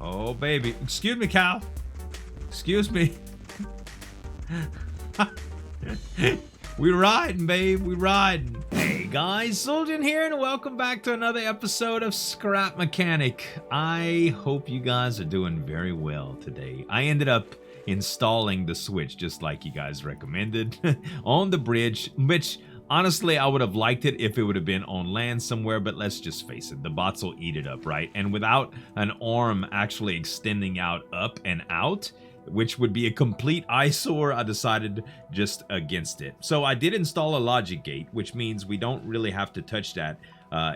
Oh, baby. Excuse me, cow. Excuse me. We riding, babe. We riding. Hey, guys. Zueljin here, and welcome back to another episode of Scrap Mechanic. I hope you guys are doing very well today. I ended up installing the switch, just like you guys recommended, on the bridge, which... honestly, I would have liked it if it would have been on land somewhere, but let's just face it, the bots will eat it up, right? And without an arm actually extending out up and out, which would be a complete eyesore, I decided just against it. So I did install a logic gate, which means we don't really have to touch that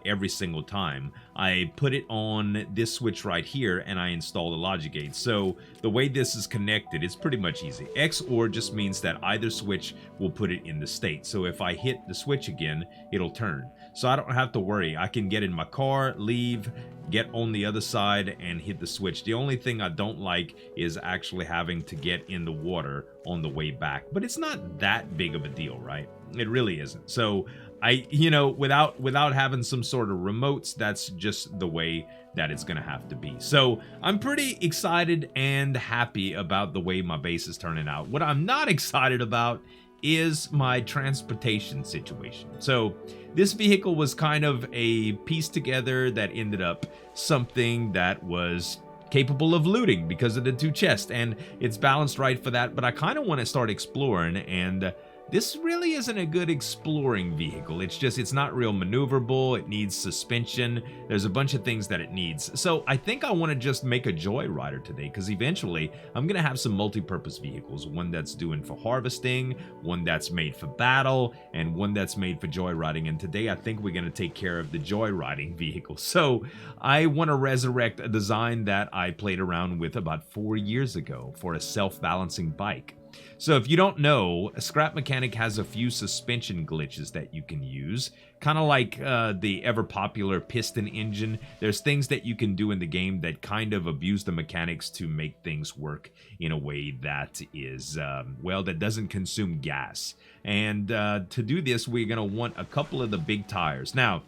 every single time. I put it on this switch right here and I install the logic gate. So the way this is connected, it's pretty much easy. XOR just means that either switch will put it in the state. So if I hit the switch again, it'll turn. So I don't have to worry. I can get in my car, leave, get on the other side and hit the switch. The only thing I don't like is actually having to get in the water on the way back. But it's not that big of a deal, right? It really isn't. So without having some sort of remotes, that's just the way that it's gonna have to be. So I'm pretty excited and happy about the way my base is turning out. What I'm not excited about is my transportation situation. So this vehicle was kind of a piece together that ended up something that was capable of looting because of the two chests, and it's balanced right for that. But I kind of want to start exploring, and this really isn't a good exploring vehicle. It's not real maneuverable. It needs suspension. There's a bunch of things that it needs. So I think I want to just make a joyrider today, because eventually I'm going to have some multi-purpose vehicles. One that's doing for harvesting, one that's made for battle, and one that's made for joyriding. And today I think we're going to take care of the joyriding vehicle. So I want to resurrect a design that I played around with about 4 years ago for a self-balancing bike. So if you don't know, Scrap Mechanic has a few suspension glitches that you can use. Kind of like the ever-popular piston engine. There's things that you can do in the game that kind of abuse the mechanics to make things work in a way that is, well, that doesn't consume gas. And to do this, we're going to want a couple of the big tires. Now,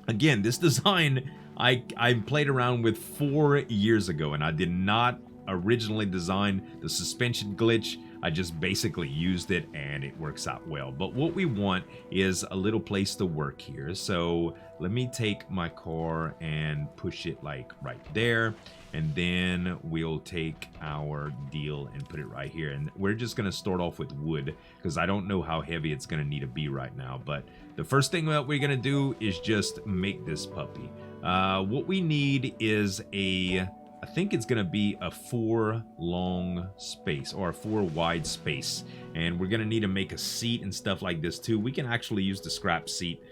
again, this design I played around with 4 years ago, and I did not originally design the suspension glitch. I just basically used it and it works out well. But what we want is a little place to work here. So let me take my car and push it like right there, and then we'll take our deal and put it right here. And we're just gonna start off with wood, because I don't know how heavy it's gonna need to be right now. But the first thing that we're gonna do is just make this puppy. What we need is I think it's going to be a 4 long space, or a 4 wide space. And we're going to need to make a seat and stuff like this too. We can actually use the scrap seat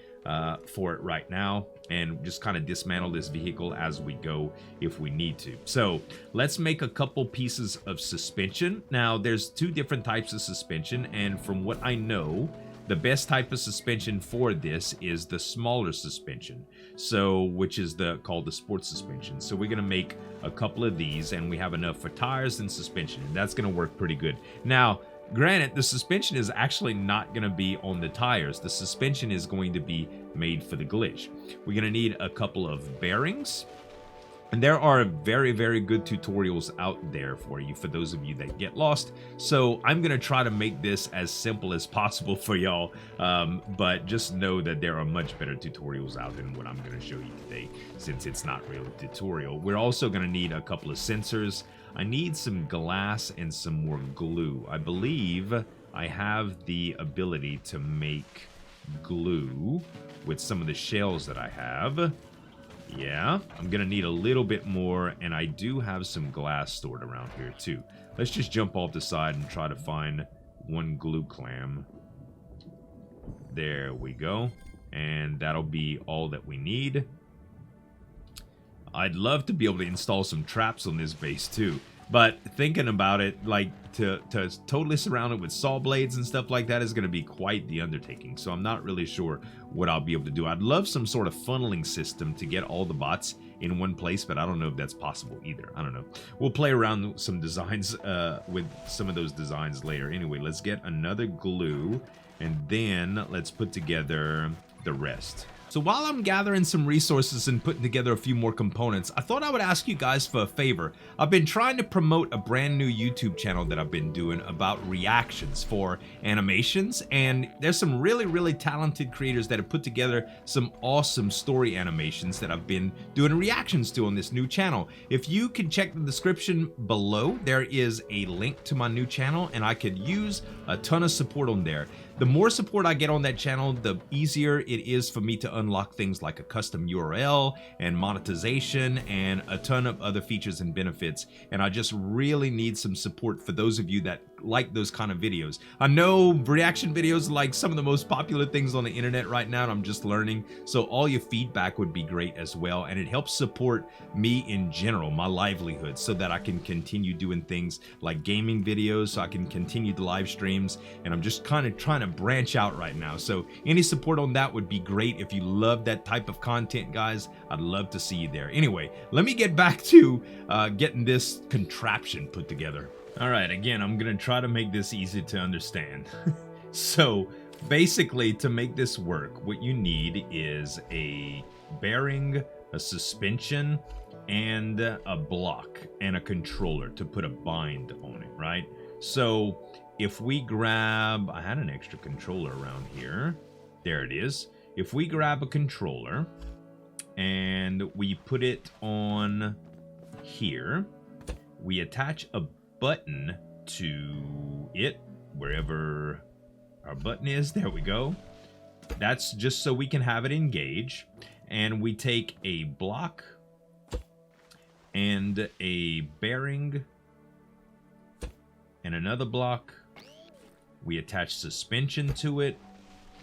for it right now, and just kind of dismantle this vehicle as we go if we need to. So let's make a couple pieces of suspension. Now there's 2 different types of suspension, and from what I know, the best type of suspension for this is the smaller suspension, so which is called the sports suspension. So we're gonna make a couple of these, and we have enough for tires and suspension, and that's gonna work pretty good. Now, granted, the suspension is actually not gonna be on the tires. The suspension is going to be made for the glitch. We're gonna need a couple of bearings. And there are very, very good tutorials out there for you, for those of you that get lost. So I'm going to try to make this as simple as possible for y'all. But just know that there are much better tutorials out than what I'm going to show you today, since it's not really a tutorial. We're also going to need a couple of sensors. I need some glass and some more glue. I believe I have the ability to make glue with some of the shells that I have. Yeah, I'm gonna need a little bit more, and I do have some glass stored around here too. Let's just jump off the side and try to find one glue clam. There we go. And that'll be all that we need. I'd love to be able to install some traps on this base too. But thinking about it, like to totally surround it with saw blades and stuff like that is going to be quite the undertaking. So I'm not really sure what I'll be able to do. I'd love some sort of funneling system to get all the bots in one place, but I don't know if that's possible either. I don't know. We'll play around with some designs, with some of those designs later. Anyway, let's get another glue, and then let's put together the rest. So while I'm gathering some resources and putting together a few more components, I thought I would ask you guys for a favor. I've been trying to promote a brand new YouTube channel that I've been doing about reactions for animations, and there's some really talented creators that have put together some awesome story animations that I've been doing reactions to on this new channel. If you can check the description below, there is a link to my new channel, and I could use a ton of support on there. The more support I get on that channel, the easier it is for me to unlock things like a custom URL and monetization and a ton of other features and benefits. And I just really need some support for those of you that like those kind of videos. I know reaction videos are like some of the most popular things on the internet right now, and I'm just learning. So all your feedback would be great as well. And it helps support me in general, my livelihood, so that I can continue doing things like gaming videos, so I can continue the live streams. And I'm just kind of trying to branch out right now. So any support on that would be great. If you love that type of content, guys, I'd love to see you there. Anyway, let me get back to getting this contraption put together. All right, again, I'm gonna try to make this easy to understand. So basically, to make this work, what you need is a bearing, a suspension, and a block and a controller to put a bind on it, right? So if we grab, I had an extra controller around here. There it is. If we grab a controller and we put it on here, we attach a button to it, wherever our button is. There we go. That's just so we can have it engage. And we take a block and a bearing and another block. We attach suspension to it.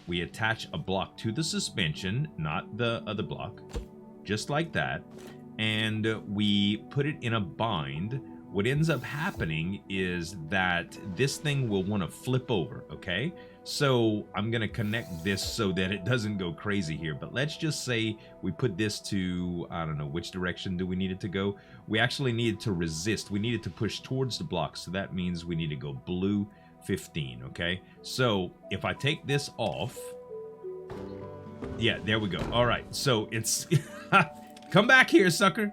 We attach a block to the suspension, not the other block, just like that. And we put it in a bind. What ends up happening is that this thing will want to flip over, okay? So I'm going to connect this so that it doesn't go crazy here. But let's just say we put this to, I don't know, which direction do we need it to go? We actually need it to resist. We need it to push towards the block. So that means we need to go blue 15, okay? So if I take this off, yeah, there we go. All right, so it's, come back here, sucker.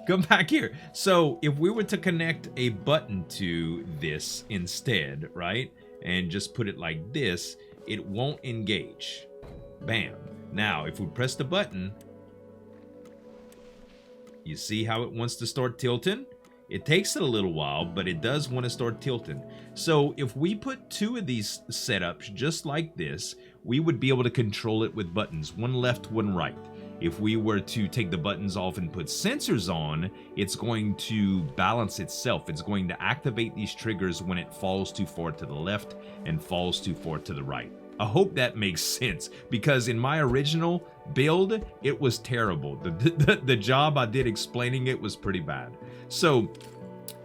Come back here. So if we were to connect a button to this instead, right, and just put it like this, it won't engage. Bam. Now, if we press the button, you see how it wants to start tilting? It takes it a little while, but it does want to start tilting. So if we put two of these setups just like this, we would be able to control it with buttons, one left, one right. If we were to take the buttons off and put sensors on, it's going to balance itself. It's going to activate these triggers when it falls too far to the left and falls too far to the right. I hope that makes sense, because in my original build, it was terrible. The job I did explaining it was pretty bad. So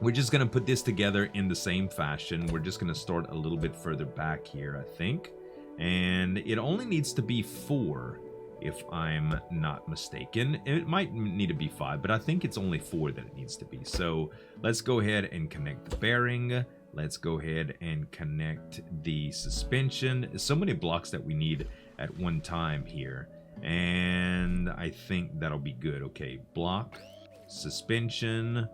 we're just going to put this together in the same fashion. We're just going to start a little bit further back here, I think. And it only needs to be 4. If I'm not mistaken. It might need to be 5, but I think it's only 4 that it needs to be. So let's go ahead and connect the bearing. Let's go ahead and connect the suspension. So many blocks that we need at one time here. And I think that'll be good. Okay, block, suspension,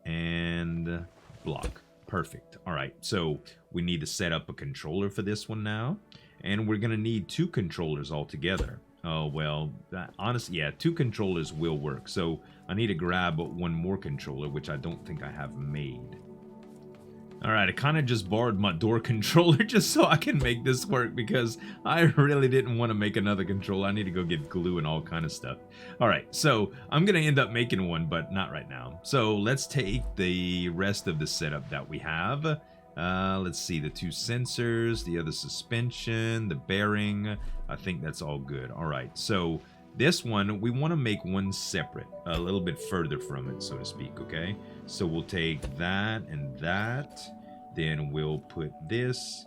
and block. Perfect. All right, so we need to set up a controller for this one now. And we're going to need 2 controllers altogether. Oh, well, honestly, yeah, 2 controllers will work. So I need to grab one more controller, which I don't think I have made. All right, I kind of just borrowed my door controller just so I can make this work, because I really didn't want to make another controller. I need to go get glue and all kind of stuff. All right, so I'm going to end up making one, but not right now. So let's take the rest of the setup that we have. Let's see, the 2 sensors, the other suspension, the bearing. I think that's all good. All right, so this one, we want to make one separate, a little bit further from it, so to speak, okay? So we'll take that and that, then we'll put this,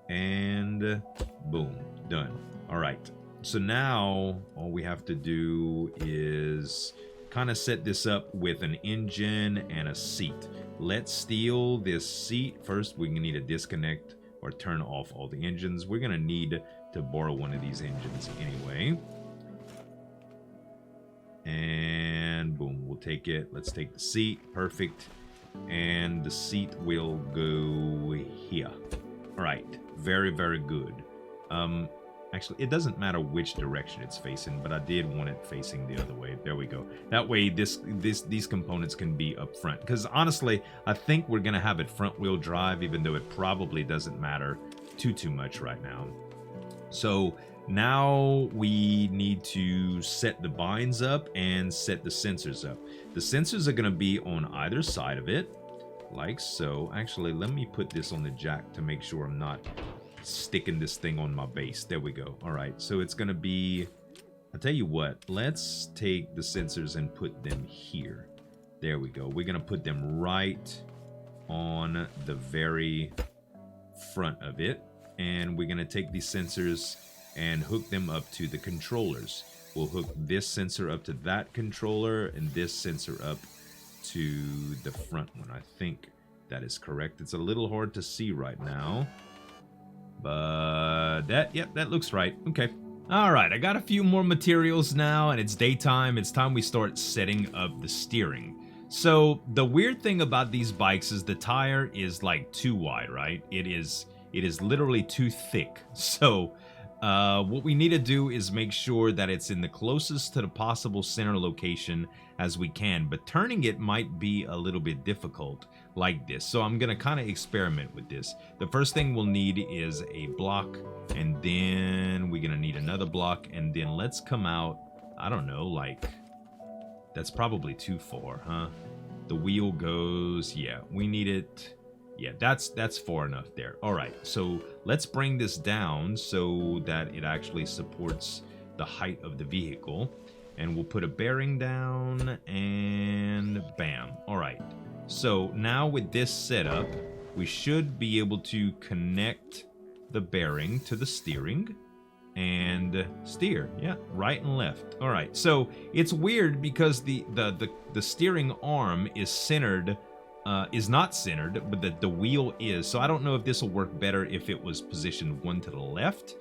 and boom, done. All right, so now all we have to do is kind of set this up with an engine and a seat. Let's steal this seat. First, we need to disconnect or turn off all the engines. We're going to need to borrow one of these engines anyway. And boom, we'll take it. Let's take the seat. Perfect. And the seat will go here. All right. Very, very good. Actually, it doesn't matter which direction it's facing, but I did want it facing the other way. There we go. That way, these components can be up front. Because honestly, I think we're gonna have it front-wheel drive, even though it probably doesn't matter too much right now. So now we need to set the binds up and set the sensors up. The sensors are gonna be on either side of it, like so. Actually, let me put this on the jack to make sure I'm not sticking this thing on my base. There we go. All right, so it's gonna be, I'll tell you what, let's take the sensors and put them here. There we go. We're gonna put them right on the very front of it, and we're gonna take these sensors and hook them up to the controllers. We'll hook this sensor up to that controller and this sensor up to the front one. I think that is correct. It's a little hard to see right now, but that looks right. Okay. All right, I got a few more materials now, and it's daytime. It's time we start setting up the steering. So the weird thing about these bikes is the tire is like too wide, right? It is literally too thick. So what we need to do is make sure that it's in the closest to the possible center location as we can, but turning it might be a little bit difficult like this. So I'm gonna kind of experiment with this. The first thing we'll need is a block, and then we're gonna need another block, and then let's come out, I don't know, like, that's probably too far, huh? The wheel goes, yeah, we need it. Yeah, that's far enough there. All right, so let's bring this down so that it actually supports the height of the vehicle. And we'll put a bearing down, and bam. All right, so now with this setup, we should be able to connect the bearing to the steering and steer, yeah, right and left. All right, so it's weird because the steering arm is centered, is not centered, but the wheel is. So I don't know if this will work better if it was positioned one to the left,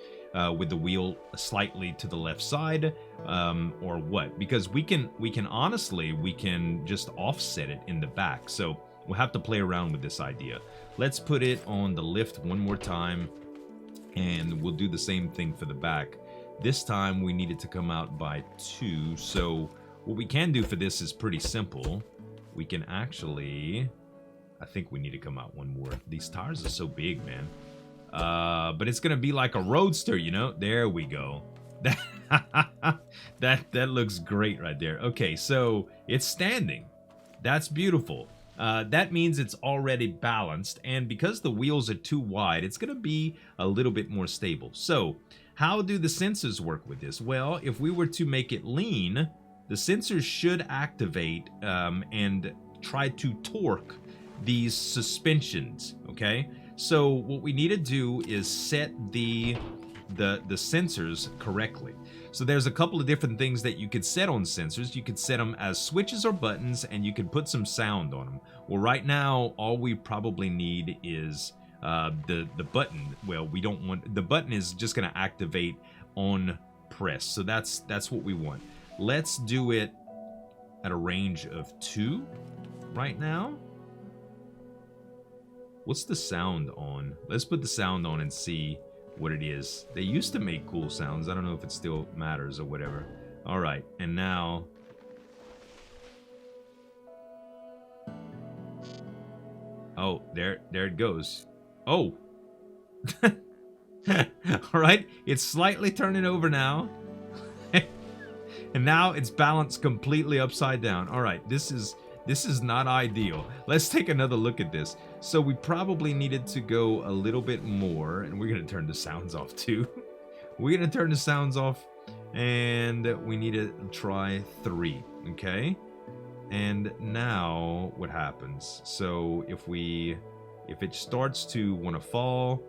with the wheel slightly to the left side, or what. Because we can honestly, we can just offset it in the back. So we'll have to play around with this idea. Let's put it on the lift one more time, and we'll do the same thing for the back. This time we need it to come out by 2. So what we can do for this is pretty simple. We can actually, I think we need to come out one more. These tires are so big, man. But it's gonna be like a roadster, you know? There we go. That looks great right there. Okay, so it's standing. That's beautiful. That means it's already balanced, and because the wheels are too wide, it's gonna be a little bit more stable. So how do the sensors work with this? Well, if we were to make it lean, the sensors should activate and try to torque these suspensions, okay? So what we need to do is set the sensors correctly. So there's a couple of different things that you could set on sensors. You could set them as switches or buttons, and you could put some sound on them. Well, right now, all we probably need is the button. Well, we don't want, the button is just gonna activate on press. So that's what we want. Let's do it at a range of 2 right now. What's the sound on? Let's put the sound on and see what it is. They used to make cool sounds. I don't know if it still matters or whatever. All right, and now. Oh, there it goes. Oh. All right, it's slightly turning over now. And now it's balanced completely upside down. All right, this is not ideal. Let's take another look at this. So we probably needed to go a little bit more, and we're gonna turn the sounds off too. We're gonna turn the sounds off, and we need to try 3, okay? And now what happens? So if it starts to want to fall,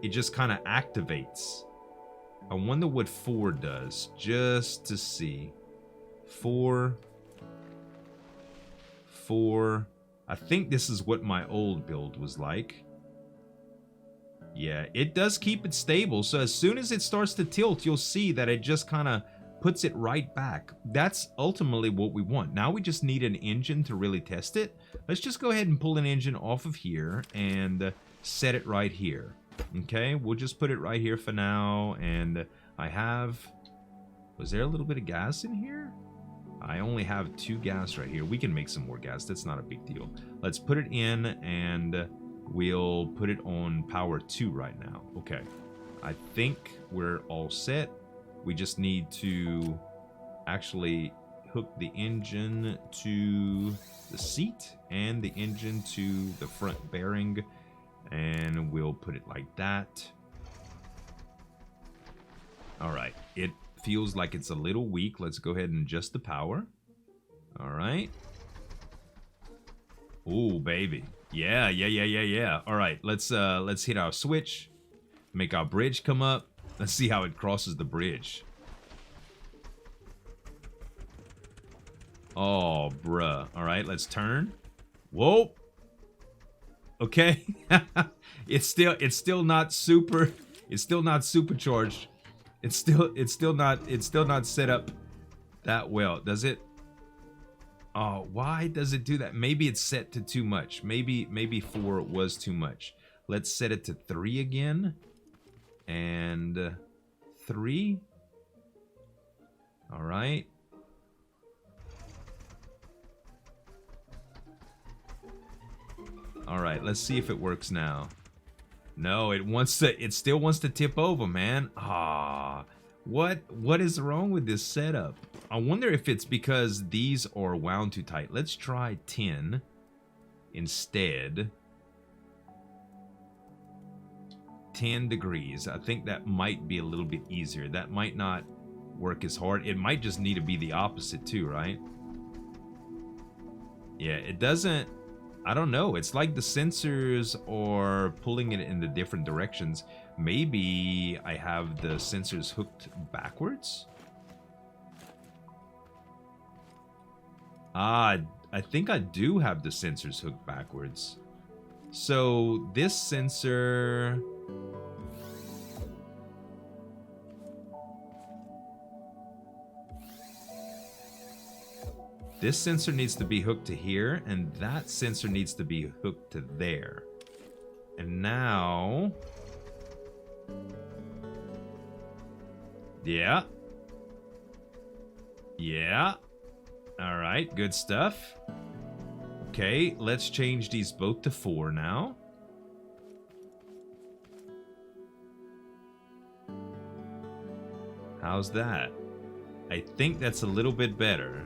it just kind of activates. I wonder what 4 does, just to see. 4. I think this is what my old build was like. Yeah, it does keep it stable. So as soon as it starts to tilt, you'll see that it just kind of puts it right back. That's ultimately what we want. Now we just need an engine to really test it. Let's just go ahead and pull an engine off of here and set it right here. Okay, we'll just put it right here for now. And I have... Was there a little bit of gas in here? I only have 2 gas right here. We can make some more gas. That's not a big deal. Let's put it in and we'll put it on power 2 right now. Okay. I think we're all set. We just need to actually hook the engine to the seat and the engine to the front bearing. And we'll put it like that. All right. It feels like it's a little weak. Let's go ahead and adjust the power. All right. Ooh, baby. Yeah. All right, let's hit our switch. Make our bridge come up. Let's see how it crosses the bridge. Oh, bruh. All right, let's turn. Whoa. Okay. It's still not super. It's still not supercharged. It's still not set up that well, does it? Oh, why does it do that? Maybe it's set to too much. Maybe 4 was too much. Let's set it to 3 again. And 3. All right. All right, let's see if it works now. No, it still wants to tip over, man. Ah, what is wrong with this setup? I wonder if it's because these are wound too tight. Let's try 10 instead. 10 degrees. I think that might be a little bit easier. That might not work as hard. It might just need to be the opposite too, right? Yeah, it doesn't. I don't know. It's like the sensors are pulling it in the different directions. Maybe I have the sensors hooked backwards? Ah, I think I do have the sensors hooked backwards. So this sensor... This sensor needs to be hooked to here, and that sensor needs to be hooked to there. And now... Yeah. Yeah. Alright, good stuff. Okay, let's change these both to 4 now. How's that? I think that's a little bit better.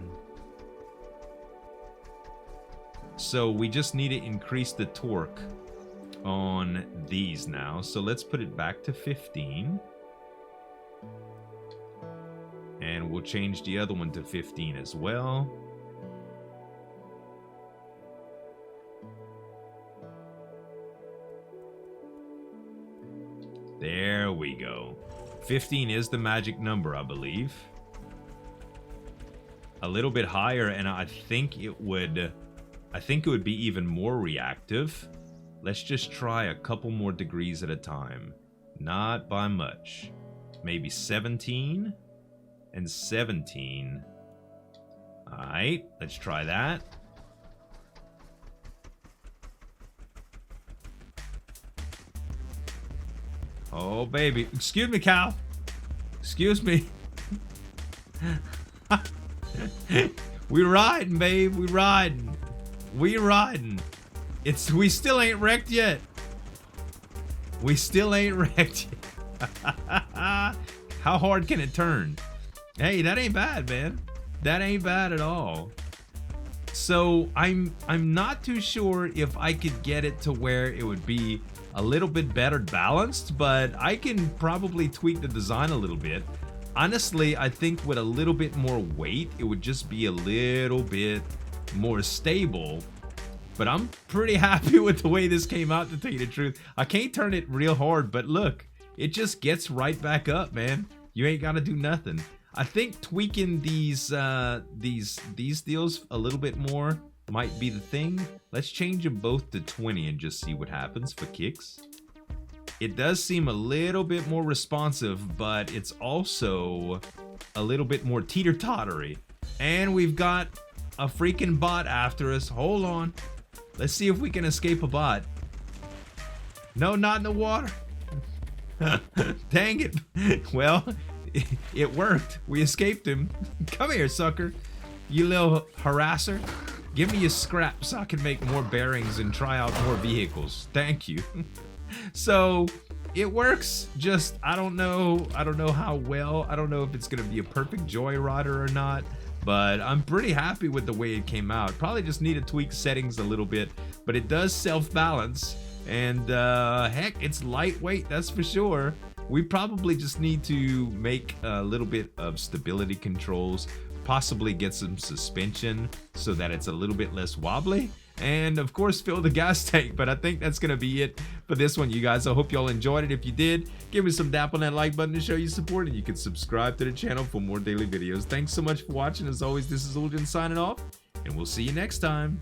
So we just need to increase the torque on these now. So let's put it back to 15. And we'll change the other one to 15 as well. There we go. 15 is the magic number, I believe. A little bit higher, and I think it would be even more reactive. Let's just try a couple more degrees at a time. Not by much. Maybe 17 and 17. Alright, let's try that. Oh, baby. Excuse me, Cal. Excuse me. We riding, babe. We riding. We riding. We still ain't wrecked yet. We still ain't wrecked yet. How hard can it turn? Hey, that ain't bad, man. That ain't bad at all. So I'm not too sure if I could get it to where it would be a little bit better balanced, but I can probably tweak the design a little bit. Honestly, I think with a little bit more weight, it would just be a little bit more stable. But I'm pretty happy with the way this came out, to tell you the truth. I can't turn it real hard, but look, it just gets right back up, man. You ain't gotta do nothing. I think tweaking these deals a little bit more might be the thing. Let's change them both to 20 and just see what happens for kicks. it does seem a little bit more responsive, but it's also a little bit more teeter-tottery. And we've got a freaking bot after us. Hold on. Let's see if we can escape a bot. No, not in the water. Dang it. Well, it worked. We escaped him. Come here, sucker. You little harasser. Give me your scrap so I can make more bearings and try out more vehicles. Thank you. So it works, just I don't know how well. I don't know if it's gonna be a perfect joyrider or not, but I'm pretty happy with the way it came out. Probably just need to tweak settings a little bit, but it does self-balance, and heck, it's lightweight, that's for sure. We probably just need to make a little bit of stability controls, possibly get some suspension so that it's a little bit less wobbly, and of course fill the gas tank. But I think that's gonna be it for this one, you guys. I hope y'all enjoyed it. If you did, give me some dap on that like button to show your support, and you can subscribe to the channel for more daily videos. Thanks so much for watching. As always, this is Zueljin signing off, and we'll see you next time.